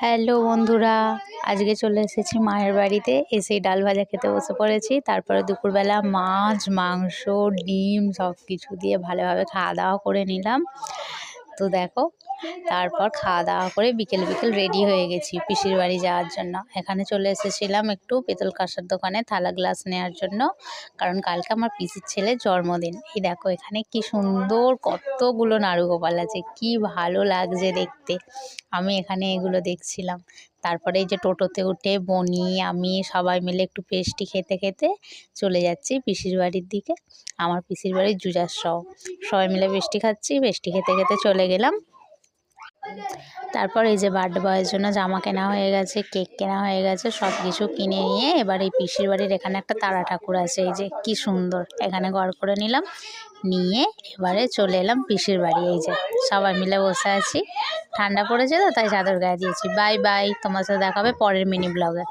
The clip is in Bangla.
হ্যালো বন্ধুরা, আজকে চলে এসেছি মায়ের বাড়িতে। এসেই ডাল ভাজা খেতে বসে পড়েছি। তারপরে দুপুরবেলা মাছ, মাংস, ডিম সব কিছু দিয়ে ভালোভাবে খাওয়া দাওয়া করে নিলাম। তো দেখো, তারপর খাওয়া দাওয়া করে বিকেল বিকেল রেডি হয়ে গেছি পিসির বাড়ি যাওয়ার জন্য। এখানে চলে এসেছিলাম একটু পেতল কাঁসার দোকানে থালা গ্লাস নেওয়ার জন্য, কারণ কালকে আমার পিসির ছেলের জন্মদিন। এই দেখো এখানে কি সুন্দর কতগুলো নাড়ুগোপাল আছে, কি ভালো লাগছে দেখতে। আমি এখানে এগুলো দেখছিলাম। তারপরে এই যে টোটোতে উঠে বনি আমি সবাই মিলে একটু পেস্টি খেতে খেতে চলে যাচ্ছি পিসির বাড়ির দিকে। আমার পিসির বাড়ির জুজাসহ সবাই মিলে পেস্টি খাচ্ছি, পেস্টি খেতে খেতে চলে গেলাম। তারপর এই যে বার্থডে বয়ের জন্য জামা কেনা হয়ে গেছে, কেক কেনা হয়ে গেছে, সব কিছু কিনে নিয়ে এবার এই পিসির বাড়ির এখানে একটা তারা ঠাকুর আছে, এই যে কি সুন্দর, এখানে ঘর করে নিলাম। নিয়ে এবারে চলে এলাম পিসির বাড়ি। এই যে সবাই মিলে বসে আছি, ঠান্ডা পড়েছে তো তাই চাদর গায়ে দিয়েছি। বাই বাই, তোমার সাথে দেখা হবে পরের মিনি ব্লগে।